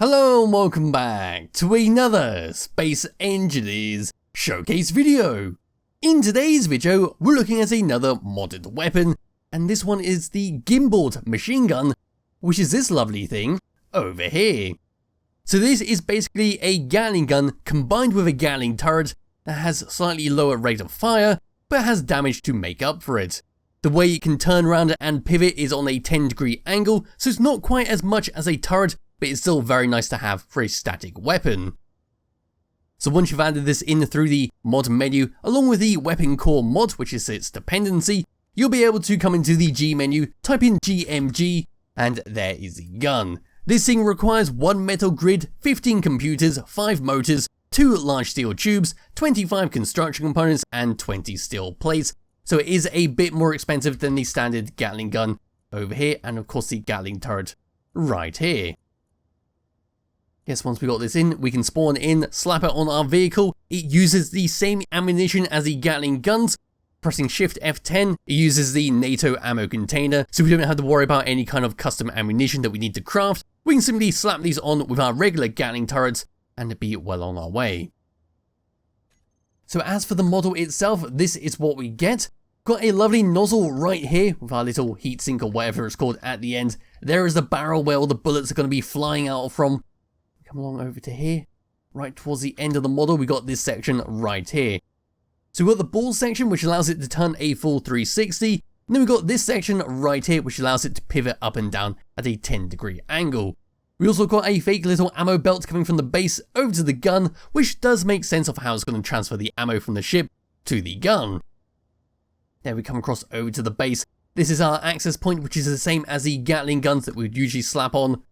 Hello and welcome back to another Space Engineers showcase video. In today's video, we're looking at another modded weapon, and this one is the Gimbaled Machine Gun, which is this lovely thing over here. So this is basically a gatling gun combined with a gatling turret that has slightly lower rate of fire, but has damage to make up for it. The way it can turn around and pivot is on a 10-degree angle, so it's not quite as much as a turret, but it's still very nice to have for a static weapon. So once you've added this in through the mod menu, along with the Weaponcore mod, which is its dependency, you'll be able to come into the G menu, type in GMG, and there is the gun. This thing requires 1 metal grid, 15 computers, 5 motors, 2 large steel tubes, 25 construction components, and 20 steel plates. So it is a bit more expensive than the standard gatling gun over here, and of course the gatling turret right here. Yes, once we got this in, we can spawn in, slap it on our vehicle. It uses the same ammunition as the gatling guns. Pressing Shift F10, it uses the NATO ammo container, so we don't have to worry about any kind of custom ammunition that we need to craft. We can simply slap these on with our regular gatling turrets and be well on our way. So as for the model itself, this is what we get. Got a lovely nozzle right here with our little heatsink or whatever it's called at the end. There is the barrel where all the bullets are going to be flying out from. Come along over to here, right towards the end of the model, we got this section right here. So we've got the ball section, which allows it to turn a full 360, and then we've got this section right here, which allows it to pivot up and down at a 10-degree angle. We also got a fake little ammo belt coming from the base over to the gun, which does make sense of how it's going to transfer the ammo from the ship to the gun. There we come across over to the base. This is our access point, which is the same as the gatling guns that we would usually slap on.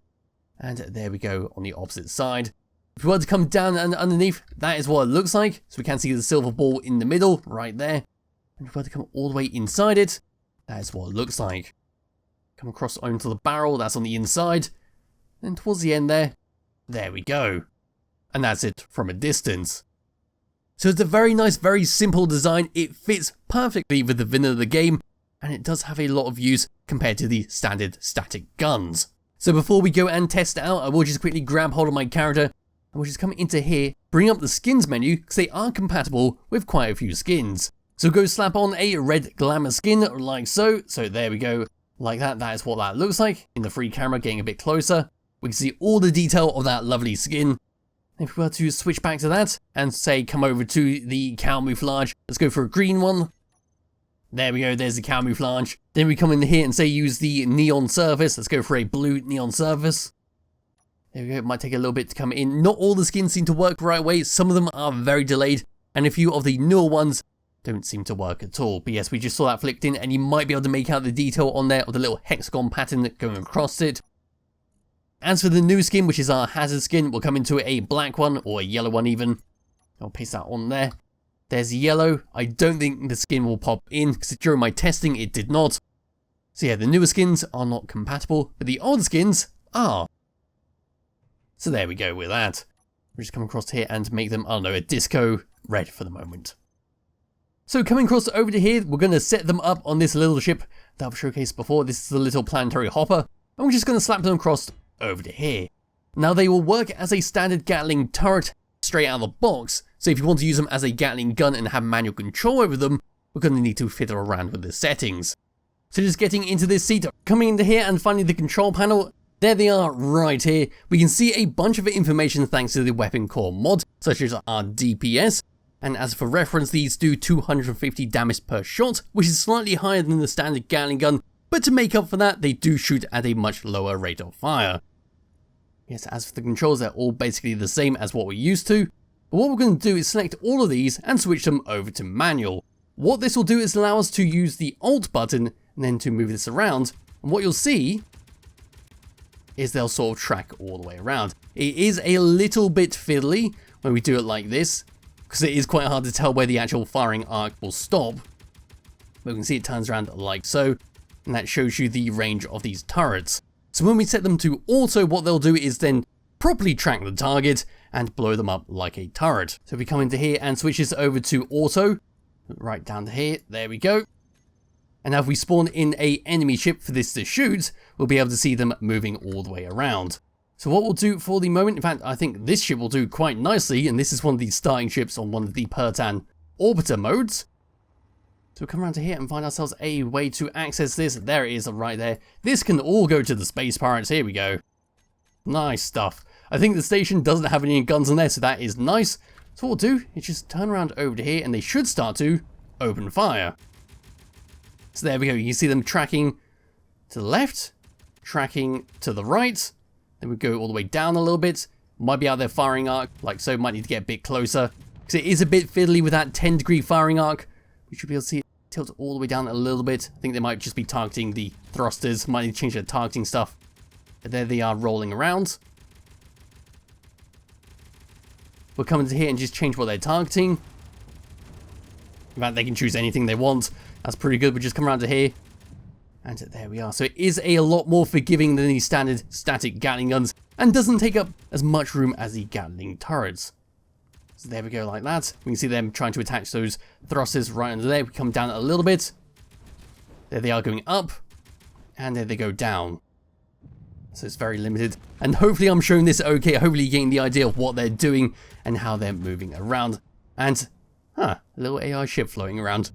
And there we go on the opposite side. If we were to come down and underneath, that is what it looks like. So we can see the silver ball in the middle, right there. And if we were to come all the way inside it, that is what it looks like. Come across onto the barrel, that's on the inside. And towards the end there we go. And that's it from a distance. So it's a very nice, very simple design. It fits perfectly with the vanilla of the game. And it does have a lot of use compared to the standard static guns. So before we go and test it out, I will just quickly grab hold of my character and we'll just come into here, bring up the skins menu because they are compatible with quite a few skins. So go slap on a red glamour skin like so. So there we go, like that. That is what that looks like in the free camera, getting a bit closer. We can see all the detail of that lovely skin. If we were to switch back to that and say come over to the camouflage, let's go for a green one. There we go, there's the camouflage. Then we come in here and say use the neon surface. Let's go for a blue neon surface. There we go, it might take a little bit to come in. Not all the skins seem to work right away. Some of them are very delayed. And a few of the newer ones don't seem to work at all. But yes, we just saw that flicked in and you might be able to make out the detail on there of the little hexagon pattern going across it. As for the new skin, which is our hazard skin, we'll come into a black one or a yellow one even. I'll paste that on there. There's yellow. I don't think the skin will pop in because during my testing it did not. So yeah, the newer skins are not compatible, but the older skins are. So there we go with that. We'll just come across here and make them, I don't know, a disco red for the moment. So coming across over to here, we're going to set them up on this little ship that I've showcased before. This is the little planetary hopper. And we're just going to slap them across over to here. Now they will work as a standard gatling turret straight out of the box. So if you want to use them as a gatling gun and have manual control over them, we're going to need to fiddle around with the settings. So just getting into this seat, coming into here and finding the control panel, there they are right here. We can see a bunch of information thanks to the Weaponcore mod, such as our DPS. And as for reference, these do 250 damage per shot, which is slightly higher than the standard gatling gun, but to make up for that, they do shoot at a much lower rate of fire. Yes, as for the controls, they're all basically the same as what we're used to. But what we're going to do is select all of these and switch them over to manual. What this will do is allow us to use the Alt button and then to move this around. And what you'll see is they'll sort of track all the way around. It is a little bit fiddly when we do it like this, because it is quite hard to tell where the actual firing arc will stop. But we can see it turns around like so, and that shows you the range of these turrets. So when we set them to auto, what they'll do is then properly track the target and blow them up like a turret. So if we come into here and switch this over to auto, right down to here, there we go. And now if we spawn in a enemy ship for this to shoot, we'll be able to see them moving all the way around. So what we'll do for the moment, in fact, I think this ship will do quite nicely, and this is one of the starting ships on one of the Pertan orbiter modes. So we'll come around to here and find ourselves a way to access this. There it is right there. This can all go to the space pirates. Here we go. Nice stuff. I think the station doesn't have any guns on there, so that is nice. So what we'll do is just turn around over to here and they should start to open fire. So there we go. You can see them tracking to the left, tracking to the right. Then we go all the way down a little bit. Might be out their firing arc, like so. Might need to get a bit closer because it is a bit fiddly with that 10-degree firing arc. We should be able to see it tilt all the way down a little bit. I think they might just be targeting the thrusters. Might need to change their targeting stuff. But there they are rolling around. We'll come into here and just change what they're targeting. In fact, they can choose anything they want. That's pretty good. We'll just come around to here. And there we are. So it is a lot more forgiving than the standard static Gatling guns and doesn't take up as much room as the Gatling turrets. So there we go, like that. We can see them trying to attach those thrusters right under there. We come down a little bit. There they are going up. And there they go down. So it's very limited. And hopefully I'm showing this okay. Hopefully you're getting the idea of what they're doing and how they're moving around. And, a little AI ship floating around.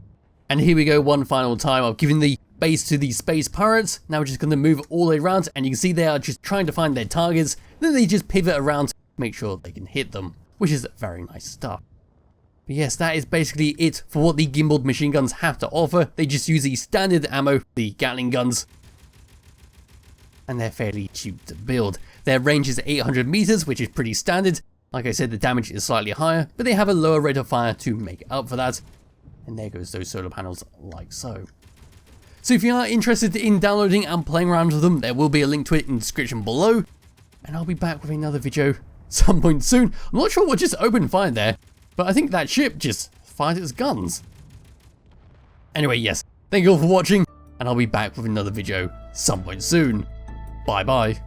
And here we go one final time. I've given the base to the space pirates. Now we're just going to move all the way around. And you can see they are just trying to find their targets. Then they just pivot around to make sure they can hit them, which is very nice stuff. But yes, that is basically it for what the Gimbaled machine guns have to offer. They just use the standard ammo, the Gatling guns, and they're fairly cheap to build. Their range is 800 meters, which is pretty standard. Like I said, the damage is slightly higher, but they have a lower rate of fire to make up for that. And there goes those solar panels like so. So if you are interested in downloading and playing around with them, there will be a link to it in the description below. And I'll be back with another video some point soon. I'm not sure what just opened fire there, but I think that ship just fired its guns. Anyway, yes, thank you all for watching, and I'll be back with another video some point soon. Bye bye.